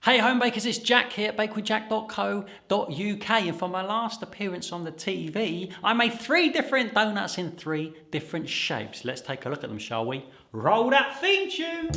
Hey Homebakers, it's Jack here at bakewithjack.co.uk, and for my last appearance on the TV, I made 3 different donuts in 3 different shapes. Let's take a look at them, shall we? Roll that theme tune!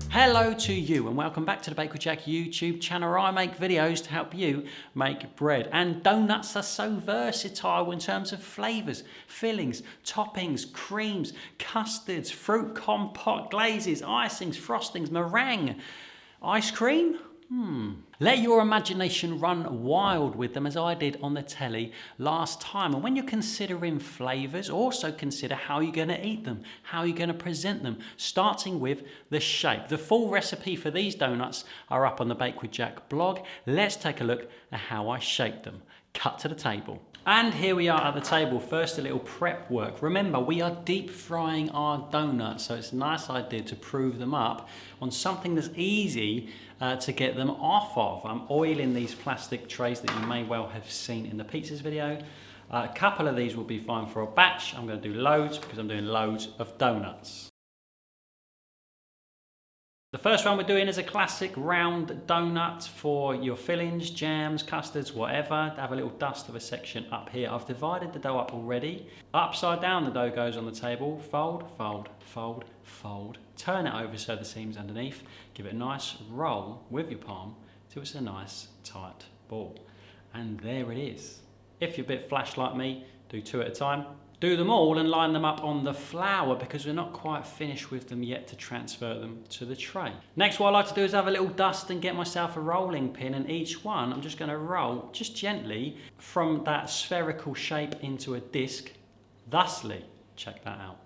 Hello to you and welcome back to the Bake with Jack YouTube channel where I make videos to help you make bread. And donuts are so versatile in terms of flavours, fillings, toppings, creams, custards, fruit compote, glazes, icings, frostings, meringue, ice cream. Let your imagination run wild with them as I did on the telly last time. And when you're considering flavours, also consider how you're going to eat them, how you're going to present them, starting with the shape. The full recipe for these donuts are up on the Bake with Jack blog. Let's take a look at how I shaped them. Cut to the table. And here we are at the table. First, a little prep work. Remember, we are deep frying our donuts, so it's a nice idea to prove them up on something that's easy to get them off of. I'm oiling these plastic trays that you may well have seen in the pizzas video. A couple of these will be fine for a batch. I'm going to do loads because I'm doing loads of donuts. The first one we're doing is a classic round donut for your fillings, jams, custards, whatever. Have a little dust of a section up here. I've divided the dough up already. Upside down the dough goes on the table. Fold, fold, fold, fold. Turn it over so the seam's underneath. Give it a nice roll with your palm till it's a nice tight ball. And there it is. If you're a bit flash like me, do 2 at a time. Do them all and line them up on the flour because we're not quite finished with them yet to transfer them to the tray. Next, what I like to do is have a little dust and get myself a rolling pin, and each one I'm just going to roll just gently from that spherical shape into a disc, thusly. Check that out.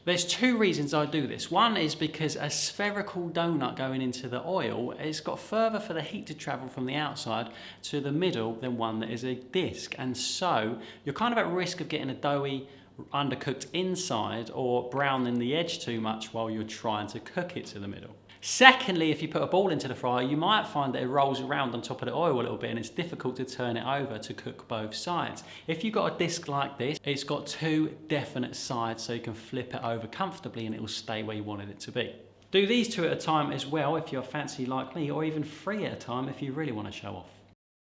There's 2 reasons I do this. One is because a spherical donut going into the oil has got further for the heat to travel from the outside to the middle than one that is a disc. And so you're kind of at risk of getting a doughy, undercooked inside or browning the edge too much while you're trying to cook it to the middle. Secondly, if you put a ball into the fryer, you might find that it rolls around on top of the oil a little bit and it's difficult to turn it over to cook both sides. If you've got a disc like this, it's got 2 definite sides so you can flip it over comfortably and it will stay where you wanted it to be. Do these 2 at a time as well if you're fancy like me, or even 3 at a time if you really want to show off.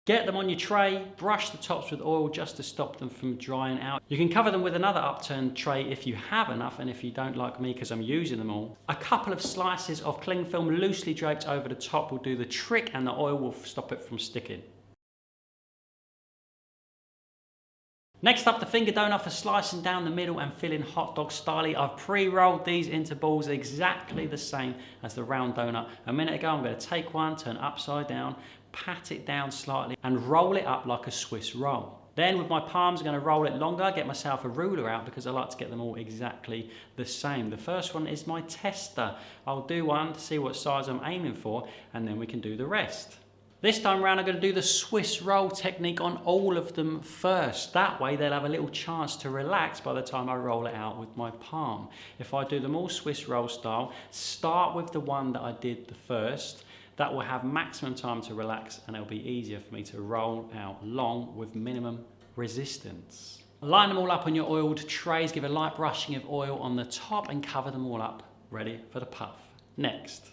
Get them on your tray, brush the tops with oil just to stop them from drying out. You can cover them with another upturned tray if you have enough, and if you don't like me because I'm using them all. A couple of slices of cling film loosely draped over the top will do the trick and the oil will stop it from sticking. Next up, the finger donut for slicing down the middle and filling hot dog style. I've pre-rolled these into balls exactly the same as the round donut. A minute ago, I'm going to take one, turn upside down, pat it down slightly and roll it up like a Swiss roll. Then with my palms, I'm going to roll it longer, get myself a ruler out because I like to get them all exactly the same. The first one is my tester. I'll do one to see what size I'm aiming for and then we can do the rest. This time around, I'm going to do the Swiss roll technique on all of them first. That way they'll have a little chance to relax by the time I roll it out with my palm. If I do them all Swiss roll style, start with the one that I did the first. That will have maximum time to relax and it'll be easier for me to roll out long with minimum resistance. Line them all up on your oiled trays, give a light brushing of oil on the top and cover them all up, ready for the puff. Next.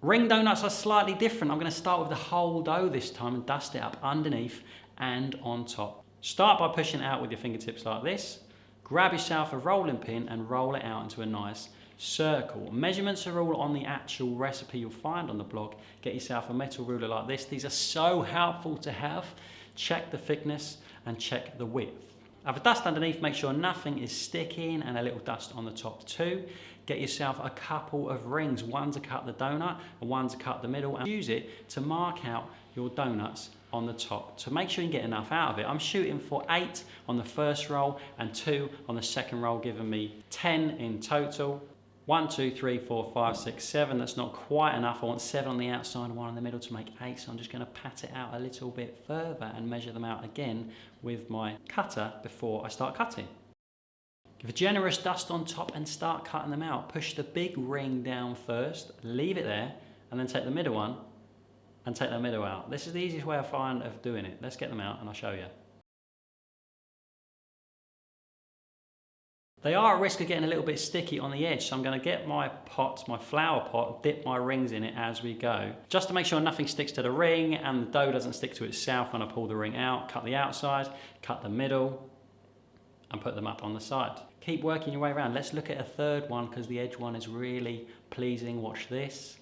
Ring donuts are slightly different. I'm going to start with the whole dough this time and dust it up underneath and on top. Start by pushing it out with your fingertips like this. Grab yourself a rolling pin and roll it out into a nice circle. Measurements are all on the actual recipe you'll find on the blog. Get yourself a metal ruler like this. These are so helpful to have. Check the thickness and check the width. Have a dust underneath, make sure nothing is sticking, and a little dust on the top too. Get yourself a couple of rings, one to cut the donut and one to cut the middle, and use it to mark out your donuts on the top to make sure you get enough out of it. I'm shooting for 8 on the first roll and 2 on the second roll, giving me 10 in total. 1, 2, 3, 4, 5, 6, 7. That's not quite enough. I want 7 on the outside and 1 in the middle to make 8. So I'm just going to pat it out a little bit further and measure them out again with my cutter before I start cutting. Give a generous dust on top and start cutting them out. Push the big ring down first, leave it there, and then take the middle one and take the middle out. This is the easiest way I find of doing it. Let's get them out and I'll show you. They are at risk of getting a little bit sticky on the edge, so I'm going to get my pot, my flour pot, dip my rings in it as we go. Just to make sure nothing sticks to the ring and the dough doesn't stick to itself when I pull the ring out. Cut the outside, cut the middle, and put them up on the side. Keep working your way around. Let's look at a third one because the edge one is really pleasing. Watch this.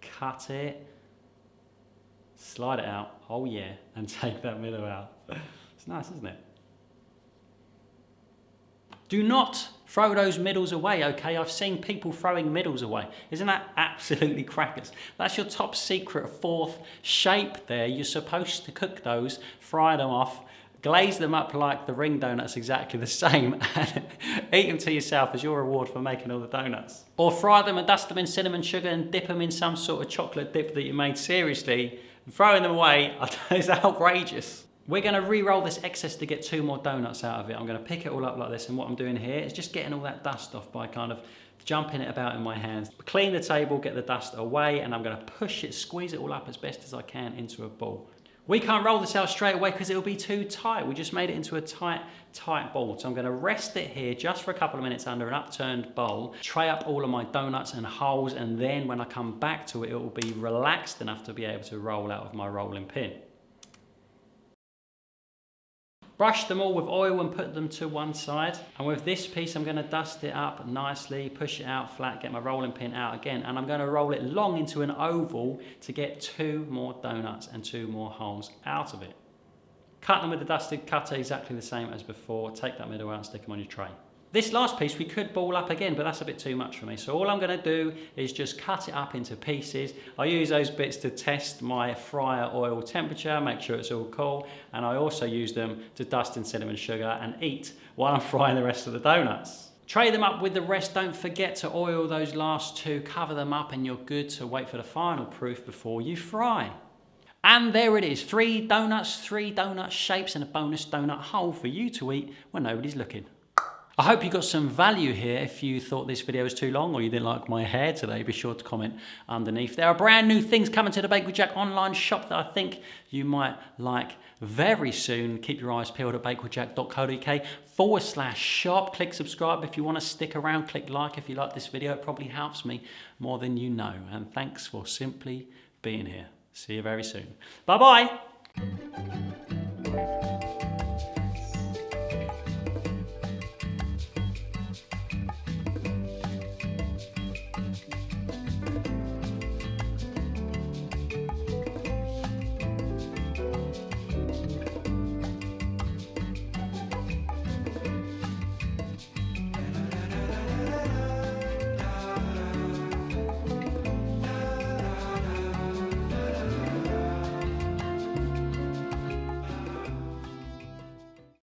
Cut it. Slide it out. Oh yeah. And take that middle out. It's nice, isn't it? Do not throw those middles away, okay? I've seen people throwing middles away. Isn't that absolutely crackers? That's your top secret fourth shape there. You're supposed to cook those, fry them off, glaze them up like the ring donuts, exactly the same, and eat them to yourself as your reward for making all the donuts. Or fry them and dust them in cinnamon sugar and dip them in some sort of chocolate dip that you made. Seriously, throwing them away is outrageous. We're going to re-roll this excess to get 2 more donuts out of it. I'm going to pick it all up like this, and what I'm doing here is just getting all that dust off by kind of jumping it about in my hands. Clean the table, get the dust away, and I'm going to push it, squeeze it all up as best as I can into a ball. We can't roll this out straight away because it'll be too tight. We just made it into a tight ball. So I'm going to rest it here just for a couple of minutes under an upturned bowl, tray up all of my donuts and holes, and then when I come back to it, it will be relaxed enough to be able to roll out of my rolling pin. Brush them all with oil and put them to one side. And with this piece, I'm going to dust it up nicely, push it out flat, get my rolling pin out again. And I'm going to roll it long into an oval to get 2 more donuts and 2 more holes out of it. Cut them with the dusted cutter exactly the same as before. Take that middle out and stick them on your tray. This last piece we could ball up again, but that's a bit too much for me. So all I'm going to do is just cut it up into pieces. I use those bits to test my fryer oil temperature, make sure it's all cool. And I also use them to dust in cinnamon sugar and eat while I'm frying the rest of the donuts. Tray them up with the rest. Don't forget to oil those last 2. Cover them up and you're good to wait for the final proof before you fry. And there it is. 3 donuts, 3 donut shapes and a bonus donut hole for you to eat when nobody's looking. I hope you got some value here. If you thought this video was too long or you didn't like my hair today, be sure to comment underneath. There are brand new things coming to the Bake with Jack online shop that I think you might like very soon. Keep your eyes peeled at bakewithjack.co.uk/shop. Click subscribe if you want to stick around. Click like if you like this video. It probably helps me more than you know. And thanks for simply being here. See you very soon. Bye-bye.